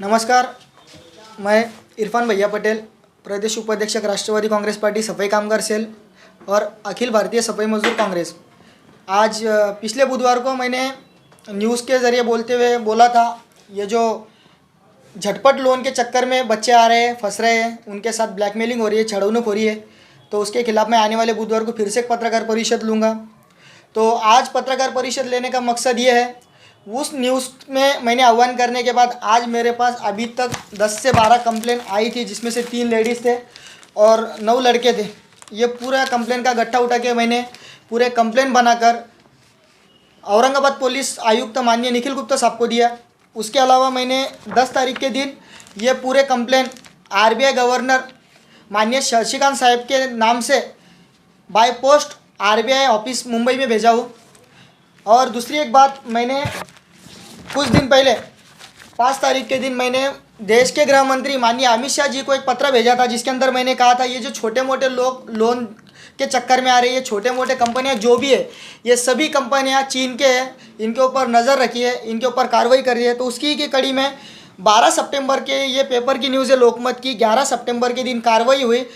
नमस्कार, मैं इरफान भैया पटेल, प्रदेश उपाध्यक्ष राष्ट्रवादी कांग्रेस पार्टी सफाई कामगार सेल और अखिल भारतीय सफाई मजदूर कांग्रेस। आज पिछले बुधवार को मैंने न्यूज़ के ज़रिए बोलते हुए बोला था, ये जो झटपट लोन के चक्कर में बच्चे आ रहे हैं, फंस रहे हैं, उनके साथ ब्लैकमेलिंग हो रही है, छड़ौनुक हो रही है, तो उसके खिलाफ़ मैं आने वाले बुधवार को फिर से एक पत्रकार परिषद लूँगा। तो आज पत्रकार परिषद लेने का मकसद ये है, उस न्यूज़ में मैंने आह्वान करने के बाद आज मेरे पास अभी तक 10 से 12 कंप्लेन आई थी, जिसमें से 3 लेडीज़ थे और 9 लड़के थे। ये पूरा कंप्लेन का गट्ठा उठा के मैंने पूरे कंप्लेन बनाकर औरंगाबाद पुलिस आयुक्त माननीय निखिल गुप्ता साहब को दिया। उसके अलावा मैंने 10 तारीख के दिन ये पूरे कंप्लेन आरबीआई गवर्नर माननीय शशिकांत साहब के नाम से by post RBI office Mumbai में भेजा हूँ। और दूसरी एक बात, मैंने कुछ दिन पहले 5 तारीख के दिन मैंने देश के गृह मंत्री माननीय अमित शाह जी को एक पत्र भेजा था, जिसके अंदर मैंने कहा था ये जो छोटे मोटे लोग लोन के चक्कर में आ रही है, छोटे मोटे कंपनियां जो भी है, ये सभी कंपनियां चीन के हैं, इनके ऊपर नज़र रखी है, इनके ऊपर कार्रवाई कर रही है। तो उसकी की कड़ी में 12 सितंबर के ये पेपर की न्यूज़ है लोकमत की, 11 सितंबर के दिन कार्रवाई हुई।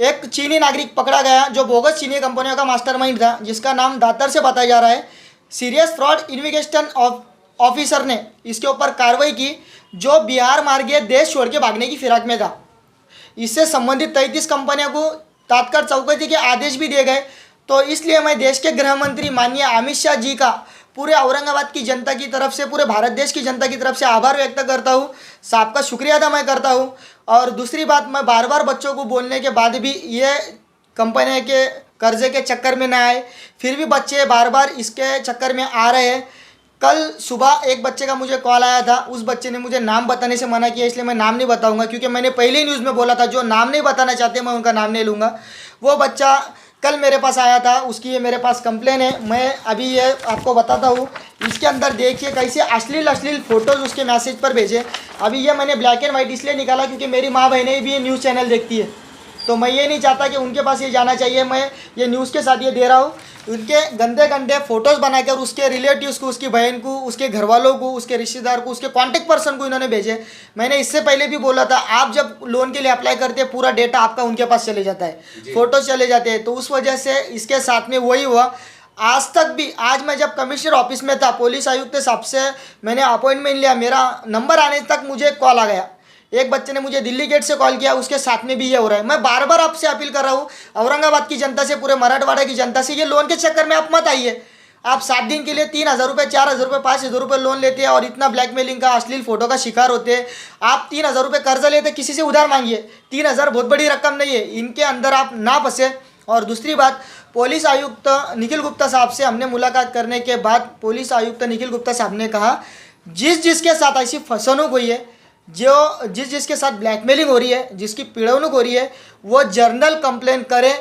एक चीनी नागरिक पकड़ा गया जो बोगस चीनी कंपनियों का मास्टरमाइंड था, जिसका नाम दातर से बताया जा रहा है। सीरियस फ्रॉड इन्वेस्टिगेशन ऑफिसर ने इसके ऊपर कार्रवाई की, जो बिहार मार्गे देश छोड़ के भागने की फिराक में था। इससे संबंधित 33 कंपनियों को तात्काल चौकसी के आदेश भी दिए गए। तो इसलिए मैं देश के गृह मंत्री माननीय अमित शाह जी का पूरे औरंगाबाद की जनता की तरफ से, पूरे भारत देश की जनता की तरफ से आभार व्यक्त करता हूँ, साहब का शुक्रिया अदा मैं करता हूँ। और दूसरी बात, मैं बार बार बच्चों को बोलने के बाद भी ये कंपनियों के कर्जे के चक्कर में ना आए, फिर भी बच्चे बार बार इसके चक्कर में आ रहे हैं। कल सुबह एक बच्चे का मुझे कॉल आया था, उस बच्चे ने मुझे नाम बताने से मना किया, इसलिए मैं नाम नहीं बताऊंगा, क्योंकि मैंने पहले ही न्यूज़ में बोला था जो नाम नहीं बताना चाहते मैं उनका नाम नहीं लूँगा। वो बच्चा कल मेरे पास आया था, उसकी ये मेरे पास कंप्लेन है, मैं अभी ये आपको बताता हूँ। इसके अंदर देखिए कैसे अश्लील फ़ोटोज़ उसके मैसेज पर भेजे। अभी ये मैंने ब्लैक एंड वाइट इसलिए निकाला क्योंकि मेरी माँ बहनें भी ये न्यूज़ चैनल देखती है, तो मैं ये नहीं चाहता कि उनके पास ये जाना चाहिए। मैं ये न्यूज़ के साथ ये दे रहा हूँ। उनके गंदे गंदे फ़ोटोज़ बनाकर उसके रिलेटिव्स को, उसकी बहन को, उसके घर वालों को, उसके रिश्तेदार को, उसके कांटेक्ट पर्सन को इन्होंने भेजे। मैंने इससे पहले भी बोला था, आप जब लोन के लिए अप्लाई करते हैं पूरा डेटा आपका उनके पास चले जाता है, फ़ोटो चले जाते हैं। तो उस वजह से इसके साथ में वही हुआ। आज तक भी, आज मैं जब कमिश्नर ऑफिस में था, पुलिस आयुक्त साहब से मैंने अपॉइंटमेंट लिया, मेरा नंबर आने तक मुझे कॉल आ गया। एक बच्चे ने मुझे दिल्ली गेट से कॉल किया, उसके साथ में भी ये हो रहा है। मैं बार बार आपसे अपील कर रहा हूँ, औरंगाबाद की जनता से, पूरे मराठवाड़ा की जनता से, ये लोन के चक्कर में आप मत आइए। आप 7 दिन के लिए 3,000 रुपये, 4,000 रुपये, 5,000 रुपये लोन लेते हैं और इतना ब्लैकमेलिंग का, अश्लील फोटो का शिकार होते हैं। आप 3,000 रुपये कर्जा लेते, किसी से उधार मांगिए, 3,000 बहुत बड़ी रकम नहीं है, इनके अंदर आप ना फंसे। और दूसरी बात, पुलिस आयुक्त निखिल गुप्ता साहब से हमने मुलाकात करने के बाद पुलिस आयुक्त निखिल गुप्ता साहब ने कहा, जिसके साथ ऐसी फसनुक हुई है, जो जिसके साथ ब्लैकमेलिंग हो रही है, जिसकी पीड़ानुक हो रही है, वो जर्नल कंप्लेन करें,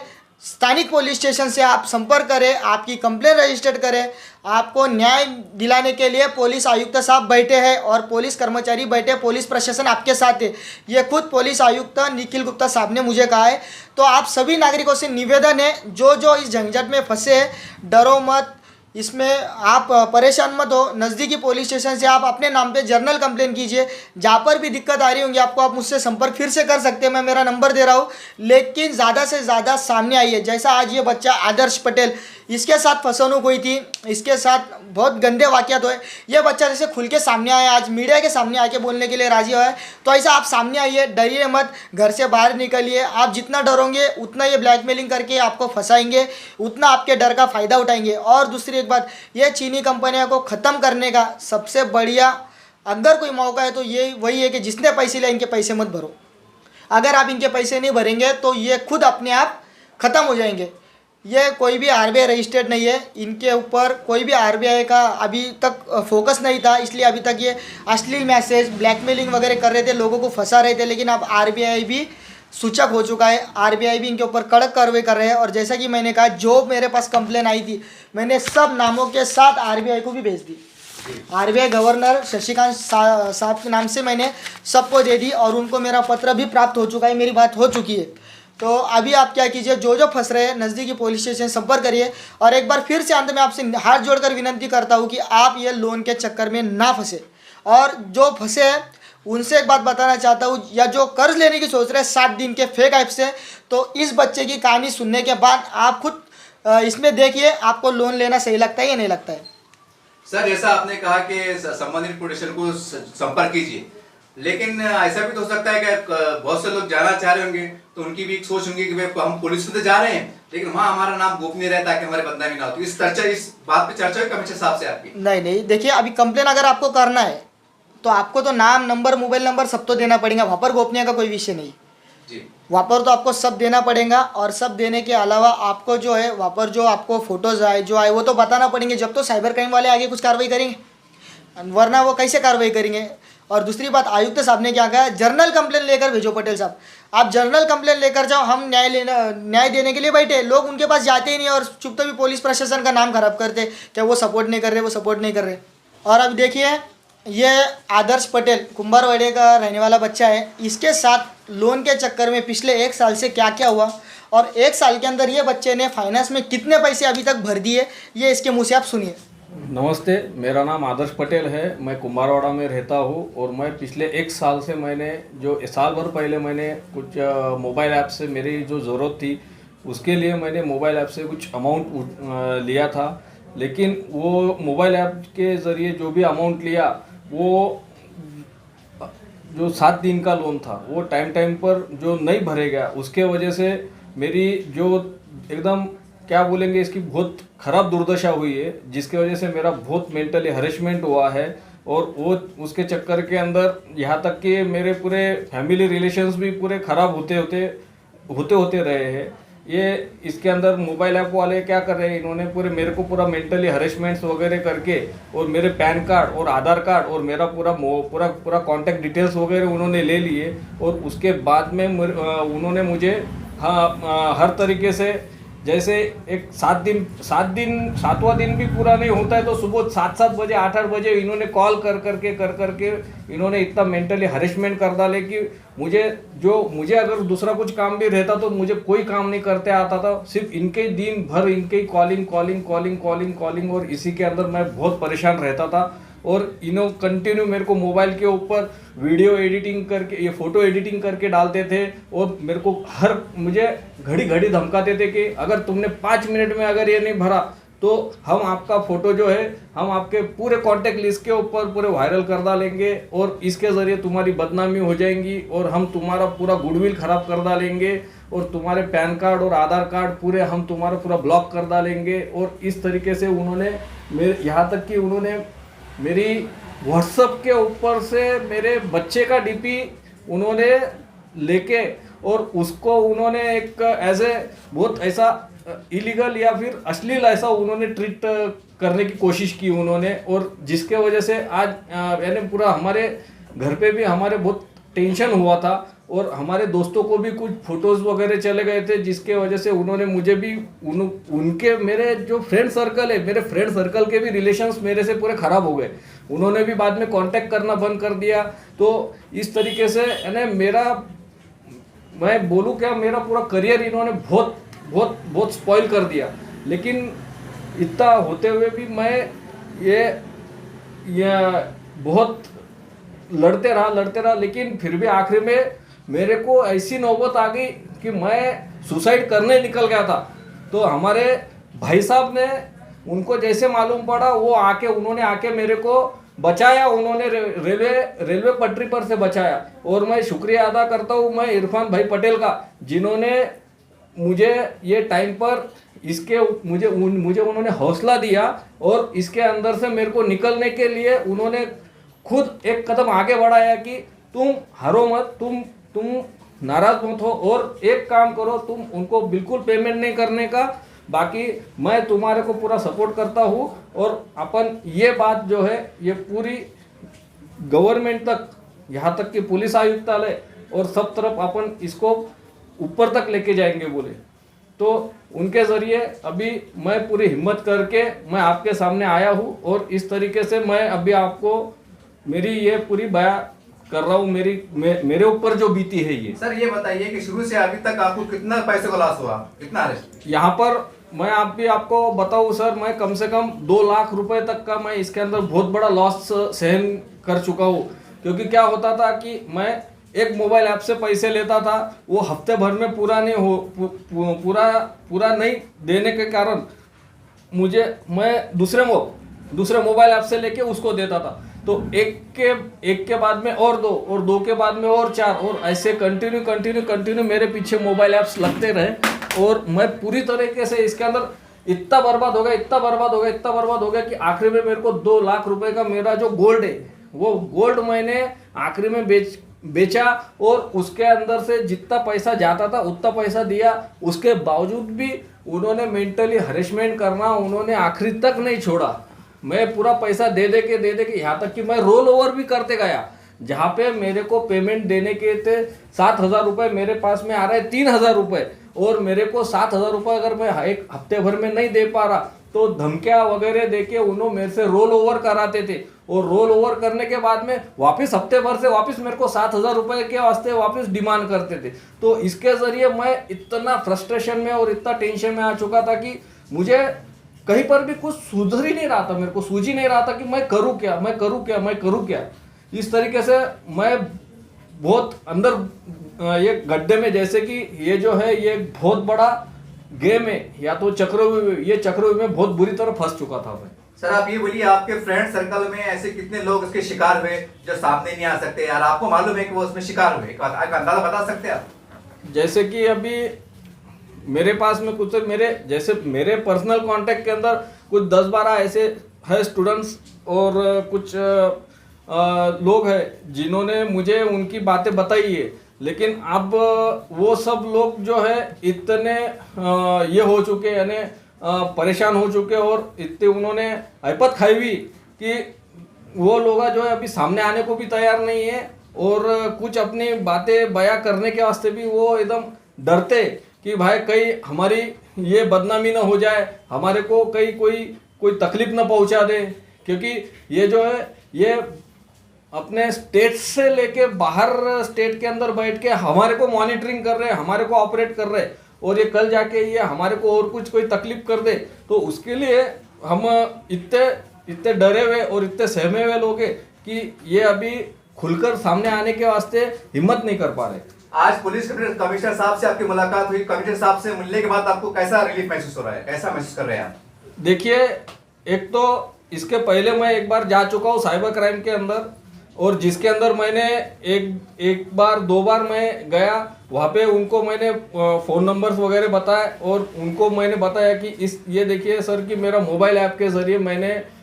स्थानिक पुलिस स्टेशन से आप संपर्क करें, आपकी कंप्लेन रजिस्टर्ड करें। आपको न्याय दिलाने के लिए पुलिस आयुक्त साहब बैठे हैं और पुलिस कर्मचारी बैठे, पुलिस प्रशासन आपके साथ है। ये खुद पुलिस आयुक्त निखिल गुप्ता साहब ने मुझे कहा है। तो आप सभी नागरिकों से निवेदन है, जो इस झंझट में फंसे हैं, डरो मत, इसमें आप परेशान मत हो। नज़दीकी पुलिस स्टेशन से आप अपने नाम पे जर्नल कंप्लेन कीजिए। जहाँ पर भी दिक्कत आ रही होंगी आपको, आप मुझसे संपर्क फिर से कर सकते हैं, मैं मेरा नंबर दे रहा हूँ। लेकिन ज़्यादा से ज़्यादा सामने आइए। जैसा आज ये बच्चा आदर्श पटेल, इसके साथ फसनुक हुई थी, इसके साथ बहुत गंदे वाक़यात हुए। ये बच्चा जैसे खुल के सामने आया, आज मीडिया के सामने आके बोलने के लिए राज़ी हुआ है, तो ऐसा आप सामने आइए, डरिए मत, घर से बाहर निकलिए। आप जितना डरोगे उतना ये ब्लैकमेलिंग करके आपको फंसाएंगे, उतना आपके डर का फ़ायदा उठाएंगे। और दूसरी एक बात, ये चीनी कंपनियों को ख़त्म करने का सबसे बढ़िया अगर कोई मौका है तो ये वही है कि जिसने पैसे लिए इनके पैसे मत भरो। अगर आप इनके पैसे नहीं भरेंगे तो ये खुद अपने आप ख़त्म हो जाएंगे। ये कोई भी आरबीआई रजिस्टर्ड नहीं है, इनके ऊपर कोई भी आरबीआई का अभी तक फोकस नहीं था, इसलिए अभी तक ये अश्लील मैसेज, ब्लैकमेलिंग वगैरह कर रहे थे, लोगों को फंसा रहे थे। लेकिन अब आरबीआई भी सूचक हो चुका है, आरबीआई भी इनके ऊपर कड़क कार्रवाई कर रहे हैं। और जैसा कि मैंने कहा, जो मेरे पास कंप्लेन आई थी, मैंने सब नामों के साथ आरबीआई को भी भेज दी। आरबीआई गवर्नर शशिकांत साहब के नाम से मैंने सबको दे दी और उनको मेरा पत्र भी प्राप्त हो चुका है, मेरी बात हो चुकी है। तो अभी आप क्या कीजिए, जो फंस रहे हैं नज़दीकी पुलिस स्टेशन संपर्क करिए। और एक बार फिर से अंत में आपसे हाथ जोड़कर विनती करता हूँ कि आप ये लोन के चक्कर में ना फंसे, और जो फंसे हैं उनसे एक बात बताना चाहता हूँ, या जो कर्ज लेने की सोच रहे हैं 7 दिन के फेक ऐप से, तो इस बच्चे की कहानी सुनने के बाद आप खुद इसमें देखिए आपको लोन लेना सही लगता है या नहीं लगता है। सर जैसा आपने कहा कि संबंधित पुलिस स्टेशन को संपर्क कीजिए, लेकिन ऐसा भी तो हो सकता है कि बहुत से लोग जाना चाह रहे होंगे तो उनकी भी एक सोच होंगी कि भाई हम पुलिस में तो जा रहे हैं लेकिन वहाँ हमारा नाम गोपनीय रहता है कि हमारे बदनामी ना हो। तो इस बात पे चर्चा हुई कमिश्नर साहब से आपकी? नहीं, देखिए अभी कंप्लेन अगर आपको करना है तो आपको तो नाम, नंबर, मोबाइल नंबर सब तो देना पड़ेगा। वहाँ पर गोपनीय का कोई विषय नहीं जी। वहाँ पर तो आपको सब देना पड़ेगा, और सब देने के अलावा आपको जो है वहाँ पर जो आपको फोटोज़ आए जो आए वो तो बताना पड़ेंगे, जब तो साइबर क्राइम वाले आगे कुछ कार्रवाई करेंगे, वरना वो कैसे कार्रवाई करेंगे। और दूसरी बात, आयुक्त साहब ने क्या कहा, जर्नल कंप्लेन लेकर भेजो। पटेल साहब आप जर्नल कंप्लेन लेकर जाओ, हम न्याय देने के लिए बैठे। लोग उनके पास जाते ही नहीं और चुप तो भी पुलिस प्रशासन का नाम खराब करते, क्या वो सपोर्ट नहीं कर रहे, वो सपोर्ट नहीं कर रहे। और अब देखिए ये आदर्श पटेल कुंभारवाड़े का रहने वाला बच्चा है, इसके साथ लोन के चक्कर में पिछले 1 साल से क्या क्या हुआ और 1 साल के अंदर ये बच्चे ने फाइनेंस में कितने पैसे अभी तक भर दिए, ये इसके मुँह से आप सुनिए। नमस्ते, मेरा नाम आदर्श पटेल है। मैं कुंभारवाड़ा में रहता हूँ और मैं पिछले 1 साल से मैंने जो साल भर पहले मैंने कुछ मोबाइल ऐप से मेरी जो ज़रूरत थी उसके लिए मैंने मोबाइल ऐप से कुछ अमाउंट लिया था, लेकिन वो मोबाइल ऐप के ज़रिए जो भी अमाउंट लिया वो जो 7 दिन का लोन था वो टाइम पर जो नहीं भरे गया, उसके वजह से मेरी जो एकदम क्या बोलेंगे इसकी बहुत ख़राब दुर्दशा हुई है, जिसके वजह से मेरा बहुत मेंटली हरेसमेंट हुआ है। और वो उसके चक्कर के अंदर यहाँ तक कि मेरे पूरे फैमिली रिलेशंस भी पूरे ख़राब होते रहे हैं। ये इसके अंदर मोबाइल ऐप वाले क्या कर रहे हैं, इन्होंने पूरे मेरे को पूरा मेंटली हरेसमेंट्स वगैरह करके और मेरे पैन कार्ड और आधार कार्ड और मेरा पूरा कॉन्टैक्ट डिटेल्स वगैरह उन्होंने ले लिए। और उसके बाद में उन्होंने मुझे हर तरीके से, जैसे एक 7वां दिन भी पूरा नहीं होता है तो सुबह 7 बजे 8 बजे इन्होंने कॉल कर करके इन्होंने इतना मेंटली हरेसमेंट कर डाले कि मुझे अगर दूसरा कुछ काम भी रहता तो मुझे कोई काम नहीं करते आता था, सिर्फ इनके दिन भर इनके कॉलिंग और इसी के अंदर मैं बहुत परेशान रहता था। और इन्हों कंटिन्यू मेरे को मोबाइल के ऊपर वीडियो एडिटिंग करके, ये फ़ोटो एडिटिंग करके डालते थे और मेरे को मुझे घड़ी धमकाते थे कि अगर तुमने 5 मिनट में अगर ये नहीं भरा तो हम आपका फ़ोटो जो है हम आपके पूरे कॉन्टैक्ट लिस्ट के ऊपर पूरे वायरल कर डालेंगे और इसके ज़रिए तुम्हारी बदनामी हो जाएंगी और हम तुम्हारा पूरा गुडविल ख़राब कर डालेंगे और तुम्हारे पैन कार्ड और आधार कार्ड पूरे हम तुम्हारा पूरा ब्लॉक कर डालेंगे। और इस तरीके से उन्होंने यहाँ तक कि उन्होंने मेरी व्हाट्सएप के ऊपर से मेरे बच्चे का डीपी उन्होंने लेके और उसको उन्होंने एक बहुत ऐसा इलीगल या फिर अश्लील ऐसा उन्होंने ट्रीट करने की कोशिश की उन्होंने। और जिसके वजह से आज यानी पूरा हमारे घर पे भी हमारे बहुत टेंशन हुआ था और हमारे दोस्तों को भी कुछ फोटोज़ वगैरह चले गए थे, जिसके वजह से उन्होंने मुझे भी उनके मेरे जो फ्रेंड सर्कल है, मेरे फ्रेंड सर्कल के भी रिलेशंस मेरे से पूरे ख़राब हो गए, उन्होंने भी बाद में कांटेक्ट करना बंद कर दिया। तो इस तरीके से यानी मैं बोलूँ क्या, मेरा पूरा करियर इन्होंने बहुत स्पॉइल कर दिया। लेकिन इतना होते हुए भी मैं ये बहुत लड़ते रहा, लेकिन फिर भी आखिर में मेरे को ऐसी नौबत आ गई कि मैं सुसाइड करने निकल गया था। तो हमारे भाई साहब ने, उनको जैसे मालूम पड़ा वो उन्होंने आके मेरे को बचाया, उन्होंने रेलवे पटरी पर से बचाया। और मैं शुक्रिया अदा करता हूँ मैं इरफान भाई पटेल का, जिन्होंने मुझे ये टाइम पर मुझे उन्होंने हौसला दिया और इसके अंदर से मेरे को निकलने के लिए उन्होंने खुद एक कदम आगे बढ़ाया कि तुम हारो मत, तुम नाराज मत हो और एक काम करो, तुम उनको बिल्कुल पेमेंट नहीं करने का, बाकी मैं तुम्हारे को पूरा सपोर्ट करता हूँ। और अपन ये बात जो है ये पूरी गवर्नमेंट तक, यहाँ तक कि पुलिस आयुक्तालय और सब तरफ अपन इसको ऊपर तक लेके जाएंगे बोले। तो उनके ज़रिए अभी मैं पूरी हिम्मत करके मैं आपके सामने आया हूँ और इस तरीके से मैं अभी आपको मेरी ये पूरी बयां कर रहा हूँ, मेरे ऊपर जो बीती है ये। सर ये बताइए कि शुरू से अभी तक आपको कितना पैसे का लॉस हुआ, कितना अरेस्ट? यहाँ पर मैं आपको बताऊँ सर, मैं कम से कम 2 लाख रुपए तक का मैं इसके अंदर बहुत बड़ा लॉस सहन कर चुका हूँ, क्योंकि क्या होता था कि मैं एक मोबाइल ऐप से पैसे लेता था, वो हफ्ते भर में पूरा नहीं हो पूरा नहीं देने के कारण मैं दूसरे मोबाइल ऐप से लेके उसको देता था। तो एक के बाद में और दो, और दो के बाद में और चार, और ऐसे कंटिन्यू मेरे पीछे मोबाइल ऐप्स लगते रहे। और मैं पूरी तरीके से इसके अंदर इतना बर्बाद हो गया कि आखिरी में मेरे को 2 लाख रुपए का मेरा जो गोल्ड है, वो गोल्ड मैंने आखिरी में बेचा, और उसके अंदर से जितना पैसा जाता था उतना पैसा दिया। उसके बावजूद भी उन्होंने मेंटली हरेसमेंट करना उन्होंने आखिरी तक नहीं छोड़ा। मैं पूरा पैसा दे दे के यहाँ तक कि मैं रोल ओवर भी करते गया। जहाँ पे मेरे को पेमेंट देने के थे 7,000 रुपये, मेरे पास में आ रहा है 3,000 रुपये, और मेरे को 7,000 रुपये अगर मैं एक हफ्ते भर में नहीं दे पा रहा तो धमकियाँ वगैरह देके उन्होंने मेरे से रोल ओवर कराते थे। और रोल ओवर करने के बाद में वापस हफ्ते भर से वापस मेरे को 7,000 रुपये के वास्ते वापस डिमांड करते थे। तो इसके ज़रिए मैं इतना फ्रस्ट्रेशन में और इतना टेंशन में आ चुका था कि मुझे कहीं पर भी कुछ सुधर ही नहीं रहा था, मेरे को सूझ ही नहीं रहा था कि मैं करूँ क्या। इस तरीके से मैं बहुत अंदर ये गड्ढे में, जैसे कि ये जो है ये बहुत बड़ा गेम है या तो चक्रव्यूह में बहुत बुरी तरह फंस चुका था मैं। सर आप ये बोलिए, आपके फ्रेंड सर्कल में ऐसे कितने लोग इसके शिकार हुए जो सामने नहीं आ सकते यार, आपको मालूम है कि वो उसमें शिकार हुए, एक अंदाजा बता सकते हैं आप? जैसे कि अभी मेरे पास में कुछ मेरे पर्सनल कांटेक्ट के अंदर कुछ 10-12 ऐसे है स्टूडेंट्स और कुछ लोग हैं जिन्होंने मुझे उनकी बातें बताई है। लेकिन अब वो सब लोग जो है इतने ये हो चुके, यानी परेशान हो चुके और इतने उन्होंने हरकत खाई हुई कि वो लोग जो है अभी सामने आने को भी तैयार नहीं है, और कुछ अपनी बातें बयां करने के वास्ते भी वो एकदम डरते कि भाई कहीं हमारी ये बदनामी ना हो जाए, हमारे को कहीं कोई तकलीफ ना पहुंचा दे। क्योंकि ये जो है ये अपने स्टेट से लेके बाहर स्टेट के अंदर बैठ के हमारे को मॉनिटरिंग कर रहे हैं, हमारे को ऑपरेट कर रहे हैं, और ये कल जाके ये हमारे को और कोई तकलीफ कर दे तो उसके लिए हम इतने डरे हुए और इतने सहमे हुए लोग हैं कि ये अभी खुलकर सामने आने के वास्ते हिम्मत नहीं कर पा रहे। आज पुलिस कमिश्नर साहब से आपकी मुलाकात हुई, कमिश्नर साहब से मिलने के बाद आपको कैसा रिलीफ महसूस हो रहा है, कैसा महसूस कर रहे हैं आप? देखिए, एक तो इसके पहले मैं एक बार जा चुका हूँ साइबर क्राइम के अंदर, और जिसके अंदर मैंने एक बार 2 बार मैं गया, वहाँ पे उनको मैंने फ़ोन नंबर्स वगैरह बताए और उनको मैंने बताया कि ये देखिए सर कि मेरा मोबाइल ऐप के ज़रिए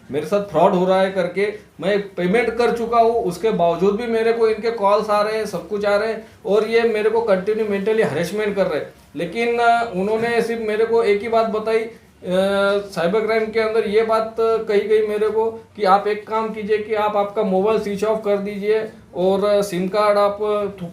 मेरे साथ फ्रॉड हो रहा है करके मैं पेमेंट कर चुका हूँ। उसके बावजूद भी मेरे को इनके कॉल्स आ रहे हैं, सब कुछ आ रहे हैं, और ये मेरे को कंटिन्यू मेंटली हरेसमेंट कर रहे हैं। लेकिन उन्होंने सिर्फ मेरे को एक ही बात बताई साइबर क्राइम के अंदर, ये बात कही गई मेरे को कि आप एक काम कीजिए कि आप आपका मोबाइल स्विच ऑफ कर दीजिए और सिम कार्ड आप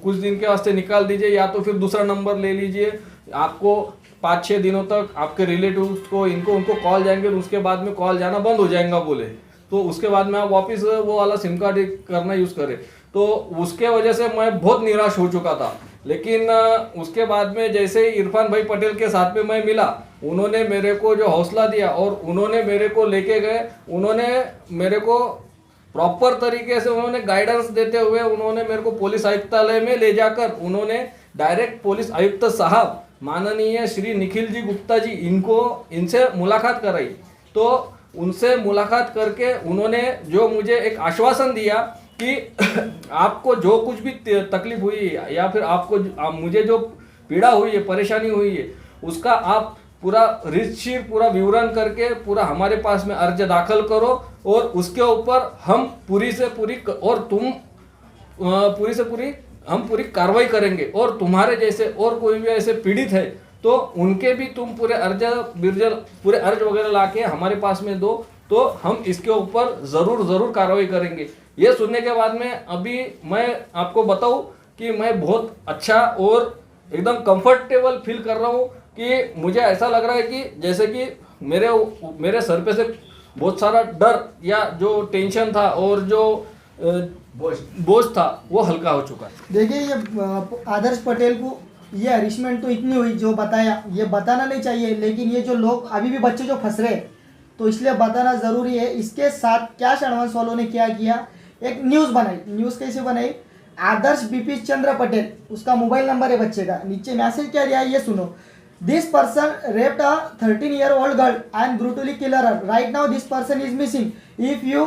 कुछ दिन के वास्ते निकाल दीजिए, या तो फिर दूसरा नंबर ले लीजिए। आपको 5-6 दिनों तक आपके रिलेटिव्स को उनको कॉल जाएंगे, उसके बाद में कॉल जाना बंद हो जाएगा बोले, तो उसके बाद में आप वापस वो वाला सिम कार्ड करना यूज़ करें। तो उसके वजह से मैं बहुत निराश हो चुका था। लेकिन उसके बाद में जैसे ही इरफान भाई पटेल के साथ में मैं मिला, उन्होंने मेरे को जो हौसला दिया और उन्होंने मेरे को लेके गए, उन्होंने मेरे को प्रॉपर तरीके से उन्होंने गाइडेंस देते हुए उन्होंने मेरे को पुलिस आयुक्तालय में ले जाकर उन्होंने डायरेक्ट पुलिस आयुक्त साहब माननीय श्री निखिल जी गुप्ता जी इनसे मुलाकात कराई। तो उनसे मुलाकात करके उन्होंने जो मुझे एक आश्वासन दिया कि आपको जो कुछ भी तकलीफ हुई है या फिर मुझे जो पीड़ा हुई है, परेशानी हुई है, उसका आप पूरा रितशीर पूरा विवरण करके पूरा हमारे पास में अर्ज दाखिल करो, और उसके ऊपर हम पूरी पूरी कार्रवाई करेंगे, और तुम्हारे जैसे और कोई भी ऐसे पीड़ित है तो उनके भी तुम पूरे अर्ज वगैरह लाके हमारे पास में दो, तो हम इसके ऊपर ज़रूर कार्रवाई करेंगे। ये सुनने के बाद में अभी मैं आपको बताऊं कि मैं बहुत अच्छा और एकदम कंफर्टेबल फील कर रहा हूँ कि मुझे ऐसा लग रहा है कि जैसे कि मेरे सर पे से बहुत सारा डर या जो टेंशन था और जो बोझ था वो हल्का हो चुका है। देखिए, ये आदर्श पटेल को ये हरिशमेंट तो इतनी हुई जो बताया, ये बताना नहीं चाहिए, लेकिन ये जो लोग अभी भी बच्चे जो फंस रहे तो इसलिए बताना ज़रूरी है। इसके साथ कैश एडवांस वालों ने क्या किया एक न्यूज़ बनाई। न्यूज़ कैसे बनाई? आदर्श बीपी चंद्र पटेल, उसका मोबाइल नंबर है बच्चे का। नीचे मैसेज क्या दिया है ये सुनो। This person raped a 13-year-old girl and brutally killer her. Right now this person is missing. If you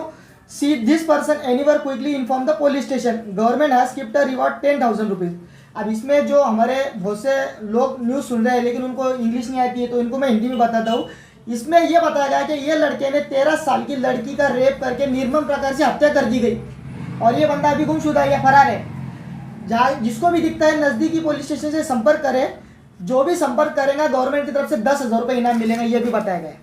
see this person anywhere quickly inform the police station. Government has gift a reward 10,000 rupees. अब इसमें जो हमारे बहुत से लोग news सुन रहे हैं लेकिन उनको इंग्लिश नहीं आती है, तो इनको मैं हिंदी में बताता हूँ। इसमें यह बताया गया कि ये लड़के ने 13 साल की लड़की का रेप करके निर्मम प्रकार से हत्या कर दी गई और ये बंदा अभी गुमशुदा है, फरार है। जहाँ जिसको भी दिखता है नज़दीकी पुलिस स्टेशन से संपर्क करे। जो भी संपर्क करेगा गवर्नमेंट की तरफ से 10,000 रुपये इनाम मिलेगा, ये भी बताया गया है।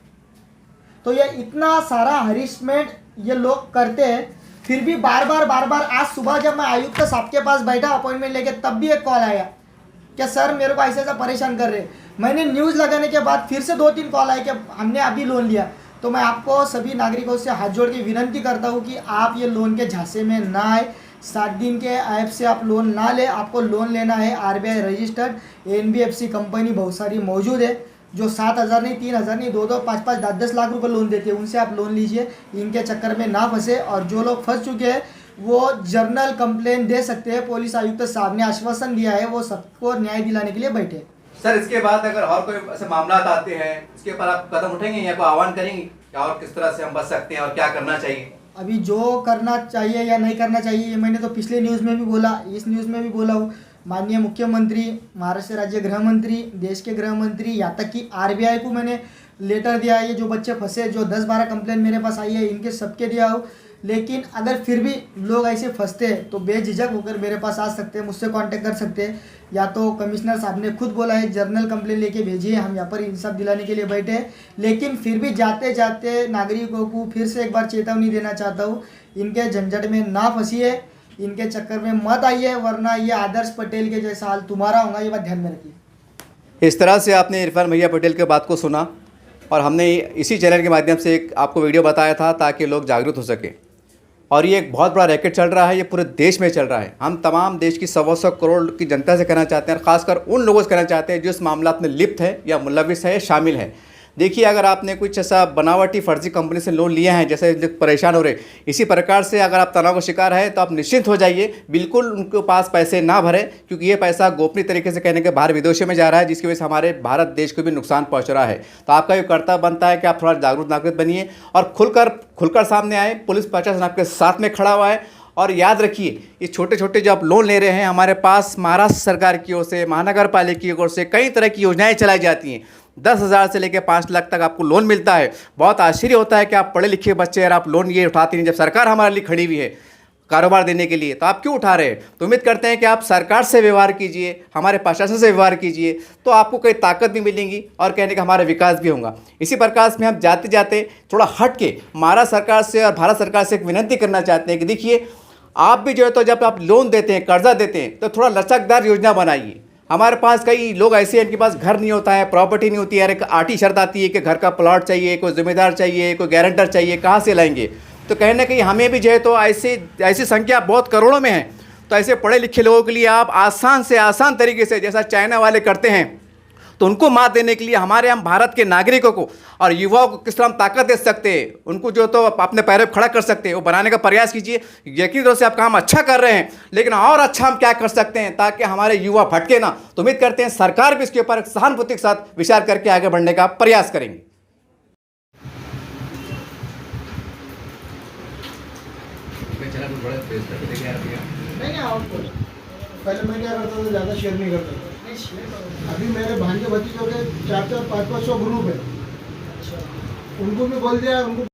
तो ये इतना सारा हरिशमेंट ये लोग करते हैं, फिर भी बार बार आज सुबह जब मैं आयुक्त साहब के पास बैठा अपॉइंटमेंट लेके, तब भी एक कॉल आया क्या सर मेरे को ऐसा परेशान कर रहे। मैंने न्यूज़ लगाने के बाद फिर से 2-3 कॉल आए कि हमने अभी लोन लिया। तो मैं आपको सभी नागरिकों से हाथ जोड़ के विनती करता हूँ कि आप ये लोन के झांसे में ना आए। 7 दिन के ऐप से आप लोन ना ले। आपको लोन लेना है RBI रजिस्टर्ड NBFC कंपनी बहुत सारी मौजूद है जो 7,000 नहीं, 3,000 नहीं, 2-2, 5-5, 10-10 लाख रुपए लोन देते हैं। उनसे आप लोन लीजिए, इनके चक्कर में ना फंसे। और जो लोग फंस चुके हैं वो जर्नल कंप्लेन दे सकते हैं। पुलिस आयुक्त साहब ने आश्वासन दिया है, वो सबको न्याय दिलाने के लिए बैठे। सर इसके बाद अगर और कोई ऐसे मामला आते हैं इसके ऊपर आप कदम उठेंगे या कोई आह्वान करेंगे क्या, और किस तरह से हम बच सकते हैं और क्या करना चाहिए? अभी जो करना चाहिए या नहीं करना चाहिए ये मैंने तो पिछले न्यूज़ में भी बोला, इस न्यूज़ में भी बोला हूँ। माननीय मुख्यमंत्री, महाराष्ट्र राज्य गृह मंत्री, देश के गृह मंत्री, यहाँ तक कि RBI को मैंने लेटर दिया है। ये जो बच्चे फंसे, जो 10-12 कंप्लेन मेरे पास आई है, इनके सबके दिया हूँ। लेकिन अगर फिर भी लोग ऐसे फंसते हैं तो बेझिझक होकर मेरे पास आ सकते हैं, मुझसे कांटेक्ट कर सकते हैं। या तो कमिश्नर साहब ने खुद बोला है जर्नल कंप्लेन लेके भेजिए, हम यहाँ पर इंसाफ दिलाने के लिए बैठे हैं। लेकिन फिर भी जाते जाते नागरिकों को फिर से एक बार चेतावनी देना चाहता हूँ, इनके झंझट में ना फंसिए, इनके चक्कर में मत आइए, वरना ये आदर्श पटेल के जैसा हाल तुम्हारा होगा, ये बात ध्यान में रखिए। इस तरह से आपने इरफान भैया पटेल के बात को सुना और हमने इसी चैनल के माध्यम से एक आपको वीडियो बताया था ताकि लोग जागरूक हो सके। और ये एक बहुत बड़ा रैकेट चल रहा है, ये पूरे देश में चल रहा है। हम तमाम देश की 100 करोड़ की जनता से कहना चाहते हैं और ख़ासकर उन लोगों से कहना चाहते हैं जो इस मामला में लिप्त है या मुलविस है, शामिल है। देखिए अगर आपने कुछ ऐसा बनावटी फर्जी कंपनी से लोन लिया है जैसे परेशान हो रहे, इसी प्रकार से अगर आप तनाव का शिकार है तो आप निश्चिंत हो जाइए, बिल्कुल उनके पास पैसे ना भरें, क्योंकि ये पैसा गोपनीय तरीके से कहने के बाहर विदेशों में जा रहा है, जिसकी वजह से हमारे भारत देश को भी नुकसान पहुंच रहा है। तो आपका ये कर्तव्य बनता है कि आप थोड़ा जागरूक नागरिक बनिए और खुलकर सामने आए। पुलिस प्रशासन आपके साथ में खड़ा हुआ है। और याद रखिए ये छोटे छोटे जो आप लोन ले रहे हैं, हमारे पास महाराष्ट्र सरकार की ओर से, महानगर पालिका की ओर से कई तरह की योजनाएं चलाई जाती हैं। 10,000 से लेकर 5 लाख तक आपको लोन मिलता है। बहुत आश्चर्य होता है कि आप पढ़े लिखे बच्चे और आप लोन ये उठाते नहीं, जब सरकार हमारे लिए खड़ी हुई है कारोबार देने के लिए, तो आप क्यों उठा रहे हैं? तो उम्मीद करते हैं कि आप सरकार से व्यवहार कीजिए, हमारे प्रशासन से व्यवहार कीजिए, तो आपको कोई ताकत भी मिलेंगी और कहने का हमारा विकास भी होगा। इसी प्रकार में हम जाते जाते थोड़ा हट के महाराष्ट्र सरकार से और भारत सरकार से एक विनती करना चाहते हैं कि देखिए आप भी जो है तो जब आप लोन देते हैं, कर्जा देते हैं, तो थोड़ा लचकदार योजना बनाइए। हमारे पास कई लोग ऐसे हैं इनके पास घर नहीं होता है, प्रॉपर्टी नहीं होती है, एक आटी शर्त आती है कि घर का प्लॉट चाहिए, कोई जिम्मेदार चाहिए, कोई गारंटर चाहिए, कहाँ से लाएंगे? तो कहीं ना कहीं हमें भी जो है तो ऐसी संख्या बहुत करोड़ों में है। तो ऐसे पढ़े लिखे लोगों के लिए आप आसान से आसान तरीके से, जैसा चाइना वाले करते हैं, तो उनको मात देने के लिए हम भारत के नागरिकों को और युवाओं को किस तरह हम ताकत दे सकते हैं, उनको जो तो अपने पैरों पर खड़ा कर सकते हैं, वो बनाने का प्रयास कीजिए। यकीन तौर से आप काम अच्छा कर रहे हैं, लेकिन और अच्छा हम क्या कर सकते हैं ताकि हमारे युवा भटके ना। तो उम्मीद करते हैं सरकार भी इसके ऊपर सहानुभूति के साथ विचार करके आगे बढ़ने का प्रयास करेंगे। पहले मैं क्या करता था, ज़्यादा शेयर नहीं करता था। अभी मेरे भांजे भतीजों के 400-500 ग्रुप है, उनको भी बोल दिया, उनको